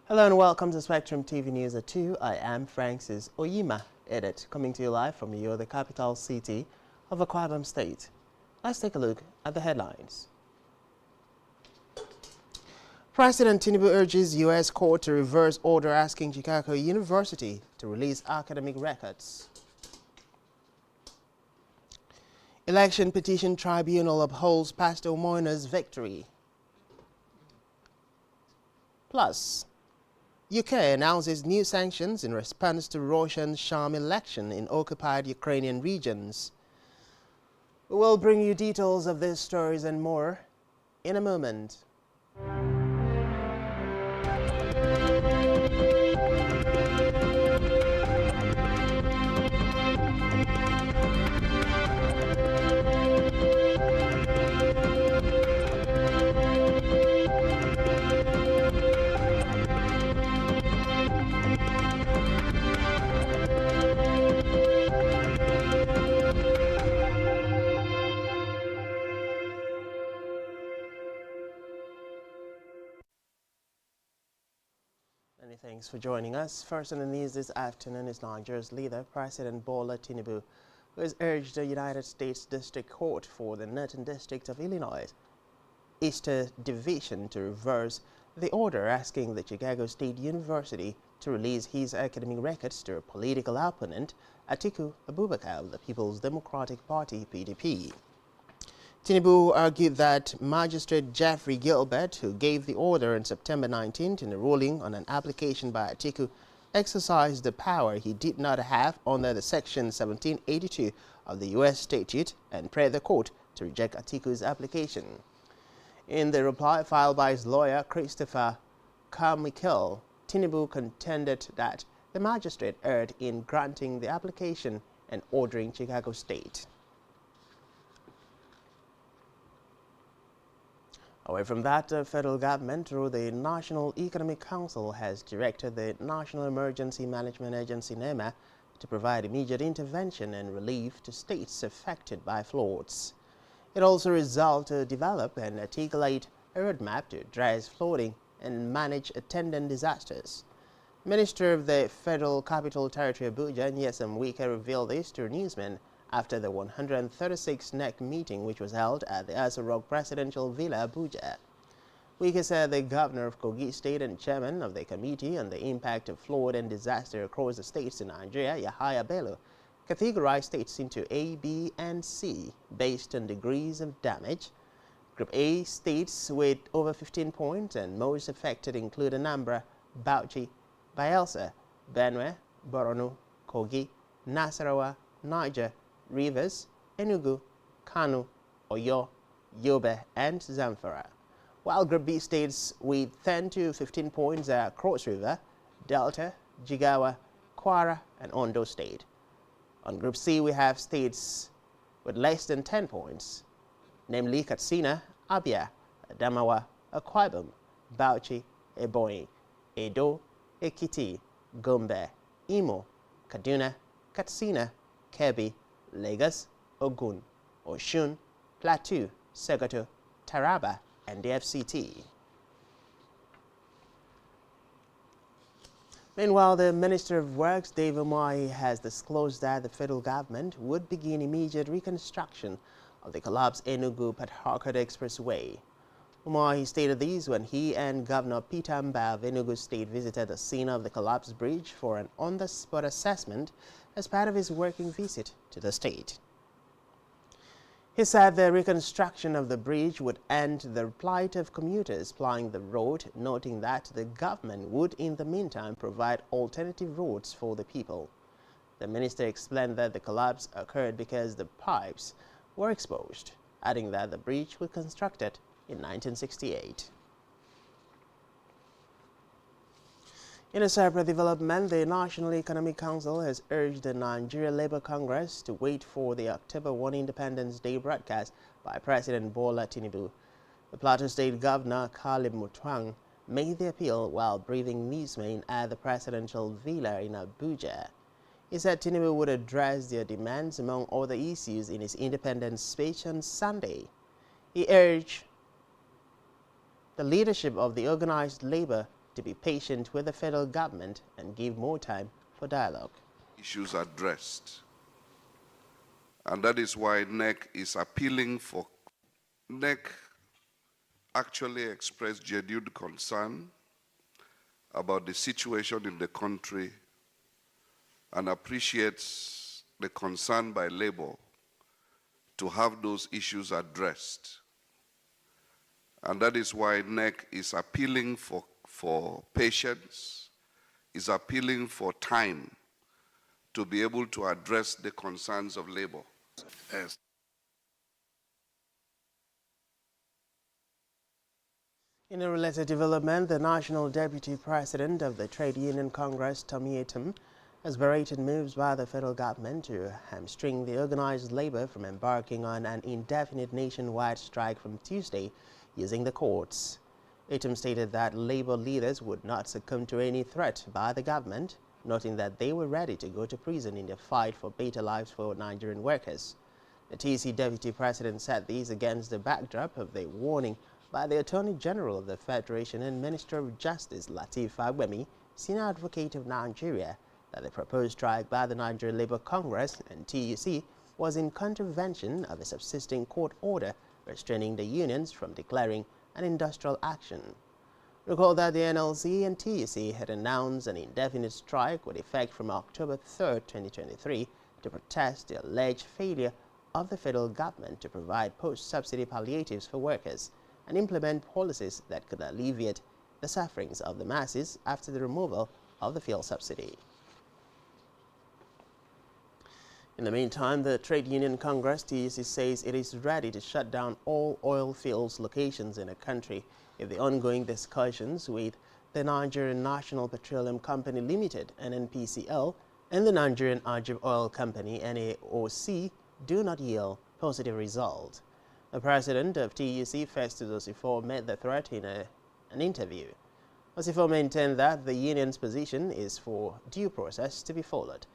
Hello and welcome to Spectrum TV News at 2. I am Francis Oyima, edit, coming to you live from the capital city of Akwa Ibom State. Let's take a look at the headlines. President Tinubu urges U.S. court to reverse order asking Chicago University to release academic records. Election Petition Tribunal upholds Pastor Moyner's victory. Plus, UK announces new sanctions in response to Russian sham election in occupied Ukrainian regions. We will bring you details of these stories and more in a moment. Many thanks for joining us. First on the news this afternoon is Nigeria's leader, President Bola Tinubu, who has urged the United States District Court for the Northern District of Illinois Eastern Division to reverse the order asking the Chicago State University to release his academic records to a political opponent, Atiku Abubakar of the People's Democratic Party, PDP. Tinubu argued that Magistrate Jeffrey Gilbert, who gave the order on September 19th in a ruling on an application by Atiku, exercised the power he did not have under the Section 1782 of the U.S. statute and prayed the court to reject Atiku's application. In the reply filed by his lawyer, Christopher Carmichael, Tinubu contended that the magistrate erred in granting the application and ordering Chicago State. Away from that, the federal government, through the National Economic Council, has directed the National Emergency Management Agency, NEMA, to provide immediate intervention and relief to states affected by floods. It also resolved to develop and articulate a roadmap to address flooding and manage attendant disasters. Minister of the Federal Capital Territory, Abuja, Nyesom Wike, revealed this to newsmen after the 136th NEC meeting, which was held at the Aso Rock Presidential Villa, Abuja. Wike said the governor of Kogi State and chairman of the Committee on the Impact of Flood and Disaster across the states in Nigeria, Yahaya Bello, categorized states into A, B, and C based on degrees of damage. Group A states with over 15 points and most affected include Anambra, Bauchi, Bayelsa, Benue, Borno, Kogi, Nasarawa, Niger, Rivers, Enugu, Kano, Oyo, Yobe, and Zamfara. While Group B states with 10 to 15 points are Cross River, Delta, Jigawa, Kwara, and Ondo State. On Group C, we have states with less than 10 points, namely Katsina, Abia, Adamawa, Akwa Ibom, Bauchi, Ebonyi, Edo, Ekiti, Gombe, Imo, Kaduna, Katsina, Kebbi, Lagos, Ogun, Oshun, Plateau, Sokoto, Taraba, and the FCT. Meanwhile, the Minister of Works, Dave Umahi, has disclosed that the federal government would begin immediate reconstruction of the collapsed Enugu-Port Harcourt Expressway. Umahi stated this when he and Governor Peter Mba of Enugu State visited the scene of the collapsed bridge for an on-the-spot assessment as part of his working visit to the state. He said the reconstruction of the bridge would end the plight of commuters plying the road, noting that the government would in the meantime provide alternative routes for the people. The minister explained that the collapse occurred because the pipes were exposed, adding that the bridge was constructed in 1968. In a separate development, the National Economic Council has urged the Nigeria Labour Congress to wait for the October 1 Independence Day broadcast by President Bola Tinubu. The Plateau State Governor, Caleb Mutwang, made the appeal while briefing newsmen at the Presidential Villa in Abuja. He said Tinubu would address their demands among other issues in his independence speech on Sunday. He urged the leadership of the organized labor to be patient with the federal government and give more time for dialogue. Issues addressed. And that is why NEC is appealing for. NEC actually expressed genuine concern about the situation in the country and appreciates the concern by Labour to have those issues addressed. And that is why NEC is appealing for patience, is appealing for time to be able to address the concerns of Labour. Yes. In a related development, the National Deputy President of the Trade Union Congress, Tommy Etum, has berated moves by the federal government to hamstring the organized labor from embarking on an indefinite nationwide strike from Tuesday using the courts. Etum stated that labor leaders would not succumb to any threat by the government, noting that they were ready to go to prison in their fight for better lives for Nigerian workers. The TC Deputy President said this against the backdrop of the warning by the Attorney General of the Federation and Minister of Justice Lateef Fagbemi, Senior Advocate of Nigeria, that the proposed strike by the Nigerian Labour Congress and TUC was in contravention of a subsisting court order restraining the unions from declaring an industrial action. Recall that the NLC and TUC had announced an indefinite strike with effect from October 3, 2023 to protest the alleged failure of the federal government to provide post-subsidy palliatives for workers and implement policies that could alleviate the sufferings of the masses after the removal of the fuel subsidy. In the meantime, the Trade Union Congress, TUC, says it is ready to shut down all oil fields locations in the country if the ongoing discussions with the Nigerian National Petroleum Company Limited, NNPCL, and the Nigerian Ajib Oil Company, NAOC, do not yield positive results. The president of TUC, Festus Osifo, made the threat in an interview. Osifo maintained that the union's position is for due process to be followed.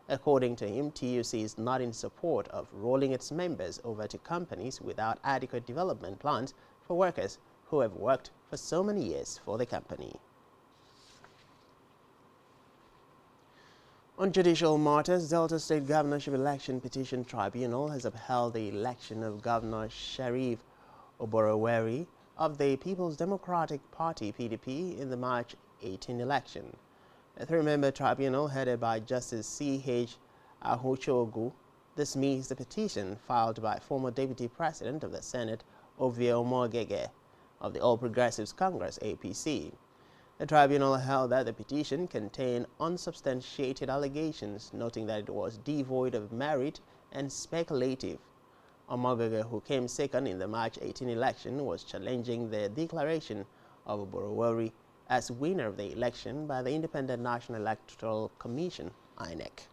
According to him, TUC is not in support of rolling its members over to companies without adequate development plans for workers who have worked for so many years for the company. On judicial matters, Delta State Governorship Election Petition Tribunal has upheld the election of Governor Sharif Oboroweri of the People's Democratic Party (PDP) in the March 18 election. A three-member tribunal headed by Justice C.H. Ahuchogu dismissed the petition filed by former Deputy President of the Senate, Ovie Omogege, of the All Progressives Congress (APC). The tribunal held that the petition contained unsubstantiated allegations, noting that it was devoid of merit and speculative. Omogege, who came second in the March 18 election, was challenging the declaration of Oboroweri as winner of the election by the Independent National Electoral Commission, INEC.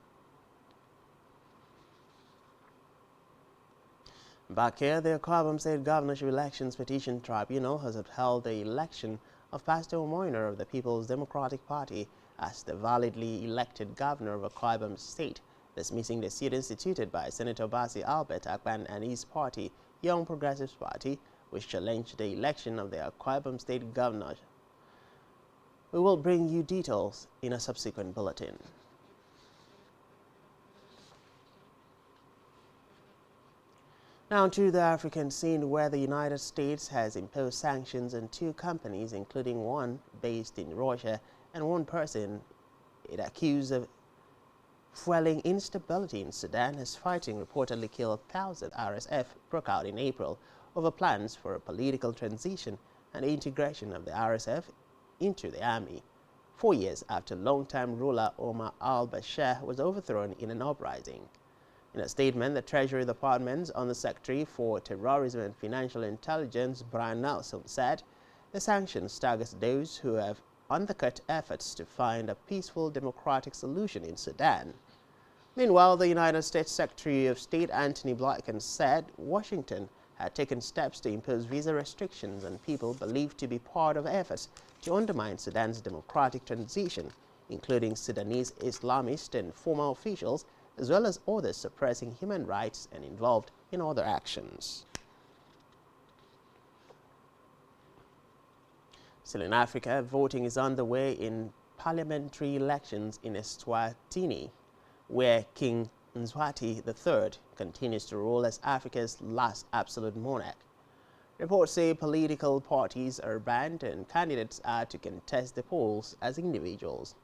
Back here, the Akwa State Governorship Elections Petition Tribunal has upheld the election of Pastor Omoyner of the People's Democratic Party as the validly elected governor of Akwa Ibom State, dismissing the suit instituted by Senator Basi Albert Akpan and his party, Young Progressives Party, which challenged the election of the Akwa Ibom State governor. We will bring you details in a subsequent bulletin. Now to the African scene, where the United States has imposed sanctions on two companies, including one based in Russia and one person it accused of fueling instability in Sudan, as fighting reportedly killed thousands. RSF broke out in April over plans for a political transition and integration of the RSF into the army, 4 years after longtime ruler Omar al-Bashir was overthrown in an uprising. In a statement, the Treasury Department's Undersecretary for Terrorism and Financial Intelligence, Brian Nelson, said the sanctions target those who have undercut efforts to find a peaceful democratic solution in Sudan. Meanwhile, the United States Secretary of State Antony Blinken said Washington had taken steps to impose visa restrictions on people believed to be part of efforts to undermine Sudan's democratic transition, including Sudanese Islamists and former officials, as well as others suppressing human rights and involved in other actions. Still in Africa, voting is underway in parliamentary elections in Eswatini, where King Mswati III continues to rule as Africa's last absolute monarch. Reports say political parties are banned and candidates are to contest the polls as individuals.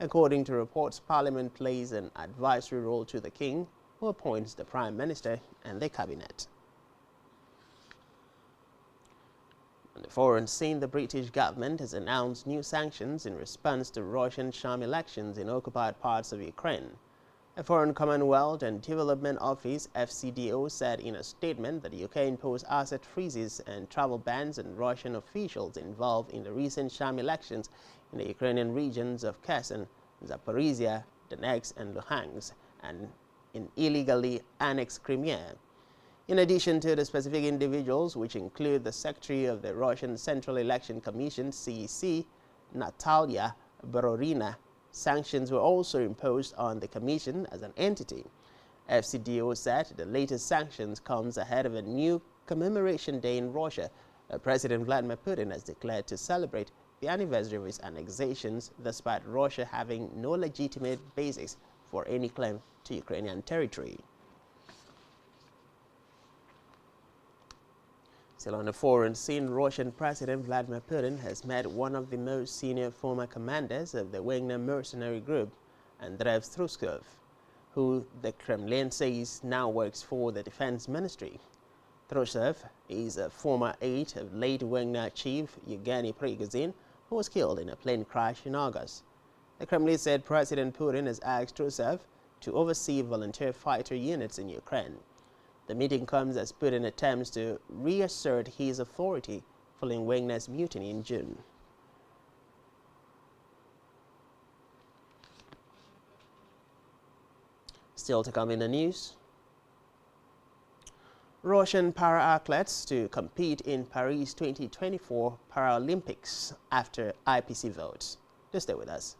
According to reports, Parliament plays an advisory role to the king, who appoints the Prime Minister and the cabinet. On the foreign scene, the British government has announced new sanctions in response to Russian sham elections in occupied parts of Ukraine. A Foreign Commonwealth and Development Office (FCDO) said in a statement that the UK imposed asset freezes and travel bans on Russian officials involved in the recent sham elections in the Ukrainian regions of Kherson, Zaporizhia, Donetsk, and Luhansk, and in illegally annexed Crimea. In addition to the specific individuals, which include the Secretary of the Russian Central Election Commission (CEC), Natalia Bororina, sanctions were also imposed on the commission as an entity. FCDO said the latest sanctions comes ahead of a new commemoration day in Russia. President Vladimir Putin has declared to celebrate the anniversary of his annexations, despite Russia having no legitimate basis for any claim to Ukrainian territory. Still on the foreign scene, Russian President Vladimir Putin has met one of the most senior former commanders of the Wagner mercenary group, Andrei Struskov, who the Kremlin says now works for the defense ministry. Struskov is a former aide of late Wagner chief Yevgeny Prigozhin, who was killed in a plane crash in August. The Kremlin said President Putin has asked Struskov to oversee volunteer fighter units in Ukraine. The meeting comes as Putin attempts to reassert his authority following Wagner's mutiny in June. Still to come in the news, Russian para-athletes to compete in Paris 2024 Paralympics after IPC votes. Just stay with us.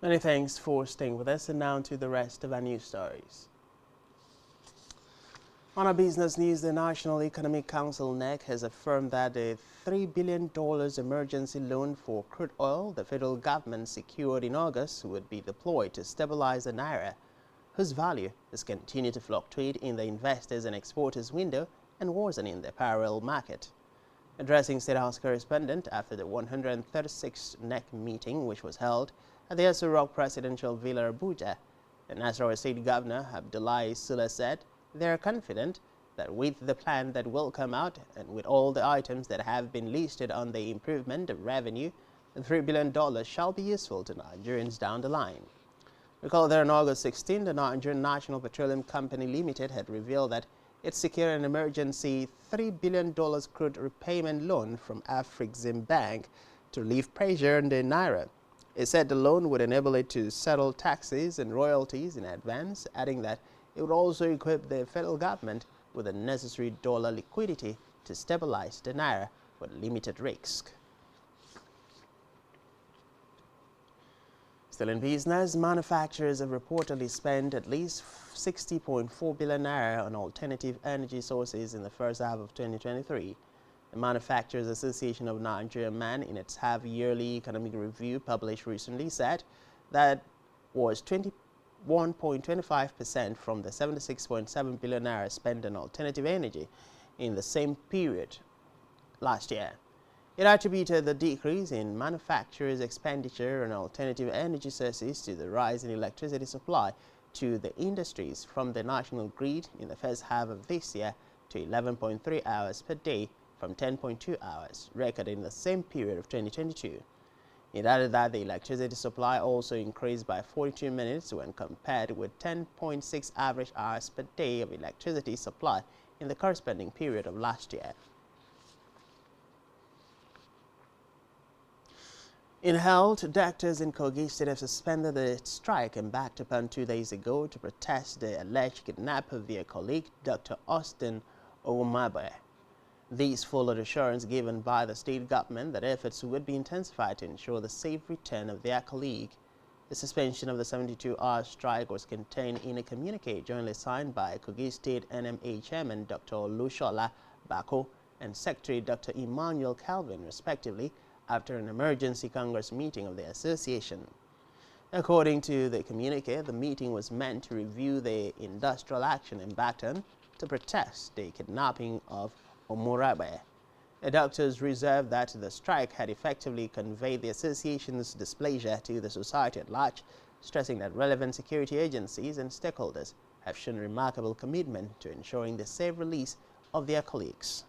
Many thanks for staying with us, and now to the rest of our news stories. On our business news, the National Economic Council (NEC) has affirmed that a $3 billion emergency loan for crude oil the federal government secured in August would be deployed to stabilize the naira, whose value has continued to fluctuate in the investors and exporters window and worsen in the parallel market. Addressing State House correspondent after the 136th NEC meeting, which was held at the Aso Rock Presidential Villa, Abuja, the Nasarawa State Governor Abdullahi Sula said they are confident that with the plan that will come out and with all the items that have been listed on the improvement of revenue, the $3 billion shall be useful to Nigerians down the line. Recall that on August 16, the Nigerian National Petroleum Company Limited had revealed that it secured an emergency $3 billion crude repayment loan from Afrexim Bank to relieve pressure on the naira. It said the loan would enable it to settle taxes and royalties in advance, adding that it would also equip the federal government with the necessary dollar liquidity to stabilize the naira with limited risk. Still in business, manufacturers have reportedly spent at least 60.4 billion naira on alternative energy sources in the first half of 2023. The Manufacturers Association of Nigeria (MAN), in its half-yearly economic review published recently, said that was 21.25% from the 76.7 billion naira spent on alternative energy in the same period last year. It attributed the decrease in manufacturers' expenditure on alternative energy sources to the rise in electricity supply to the industries from the national grid in the first half of this year to 11.3 hours per day from 10.2 hours, recorded in the same period of 2022. It added that the electricity supply also increased by 42 minutes when compared with 10.6 average hours per day of electricity supply in the corresponding period of last year. In health, doctors in Kogi State have suspended the strike embarked upon 2 days ago to protest the alleged kidnap of their colleague, Dr. Austin Owumabe. These followed assurance given by the state government that efforts would be intensified to ensure the safe return of their colleague. The suspension of the 72-hour strike was contained in a communique jointly signed by Kogi State NMA Chairman Dr. Lushola Bako and Secretary Dr. Emmanuel Calvin, respectively, after an emergency Congress meeting of the association. According to the communique, the meeting was meant to review the industrial action embarked on to protest the kidnapping of Omurabe. The doctors reserved that the strike had effectively conveyed the association's displeasure to the society at large, stressing that relevant security agencies and stakeholders have shown remarkable commitment to ensuring the safe release of their colleagues.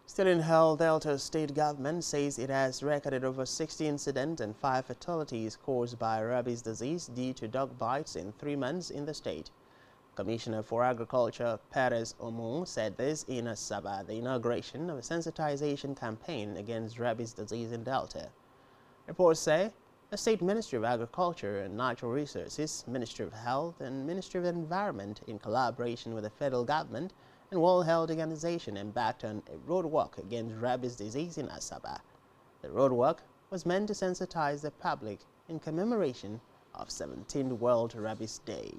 Still in health, Delta State government says it has recorded over 60 incidents and 5 fatalities caused by rabies disease due to dog bites in 3 months in the state. Commissioner for Agriculture Perez Omung said this in Asaba, the inauguration of a sensitization campaign against rabies disease in Delta. Reports say the State Ministry of Agriculture and Natural Resources, Ministry of Health, and Ministry of Environment, in collaboration with the federal government and World Health Organization, embarked on a road walk against rabies disease in Asaba. The road walk was meant to sensitize the public in commemoration of 17th World Rabies Day.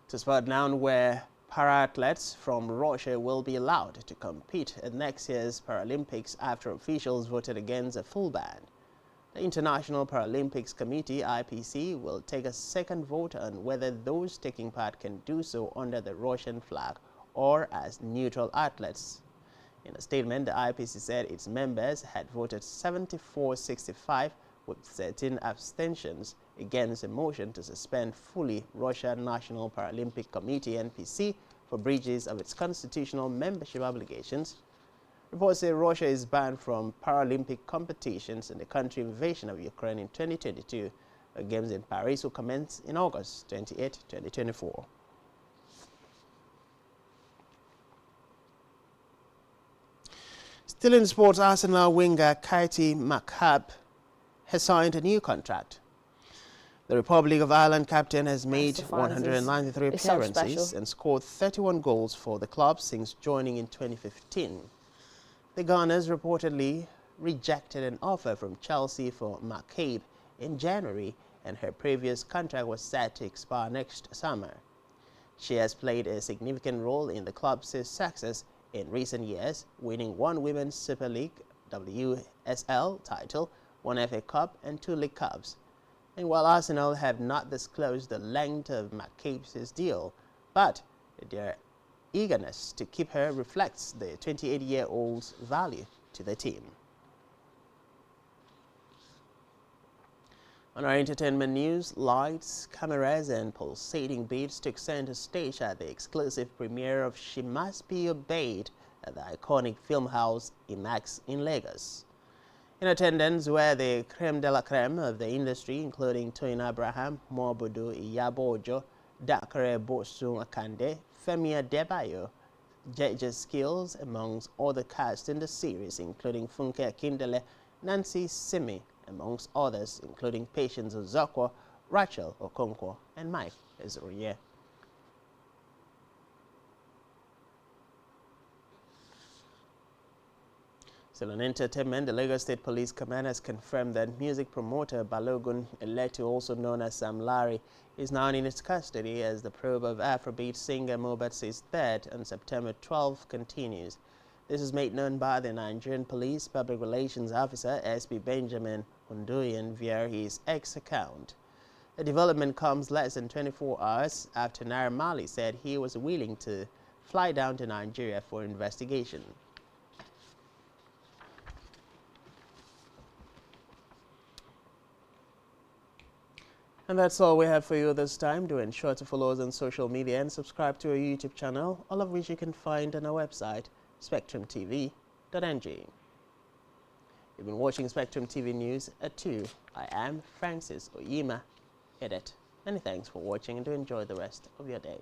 To sport now, where para-athletes from Russia will be allowed to compete at next year's Paralympics after officials voted against a full ban. The International Paralympics Committee, IPC, will take a second vote on whether those taking part can do so under the Russian flag or as neutral athletes. In a statement, the IPC said its members had voted 74-65 with 13 abstentions against a motion to suspend fully Russian National Paralympic Committee (NPC) for breaches of its constitutional membership obligations. Reports say Russia is banned from Paralympic competitions in the country invasion of Ukraine in 2022. The Games in Paris will commence in August 28, 2024. Still in sports, Arsenal winger Katie McCabe has signed a new contract. The Republic of Ireland captain has made 193 appearances and scored 31 goals for the club since joining in 2015. The Gunners reportedly rejected an offer from Chelsea for McCabe in January, and her previous contract was set to expire next summer. She has played a significant role in the club's success in recent years, winning 1 Women's Super League WSL title, 1 FA Cup, and 2 League Cups. And while Arsenal have not disclosed the length of McCabe's deal, but their eagerness to keep her reflects the 28-year-old's value to the team. On our entertainment news, lights, cameras, and pulsating beats took center stage at the exclusive premiere of She Must Be Obeyed at the iconic film house IMAX in Lagos. In attendance were the creme de la creme of the industry, including Toyin Abraham, Mobudu Iyabojo, Dakare Bosun Akande, Femi Adebayo, Jeje Skills, amongst other cast in the series, including Funke Akindele, Nancy Simi, amongst others, including Patience Ozokwo, Rachel Okonkwo, and Mike Ezuriye. Still on entertainment, the Lagos State Police Command has confirmed that music promoter Balogun Eletu, also known as Sam Larry, is now in its custody as the probe of Afrobeat singer Mobat's death on September 12 continues. This was made known by the Nigerian Police Public Relations Officer SP Benjamin Hundoyan via his X account. The development comes less than 24 hours after Naira Marley said he was willing to fly down to Nigeria for investigation. And that's all we have for you this time. Do ensure to follow us on social media and subscribe to our YouTube channel, all of which you can find on our website, spectrumtv.ng. You've been watching Spectrum TV News at 2. I am Francis Oyima. Edit. Many thanks for watching and do enjoy the rest of your day.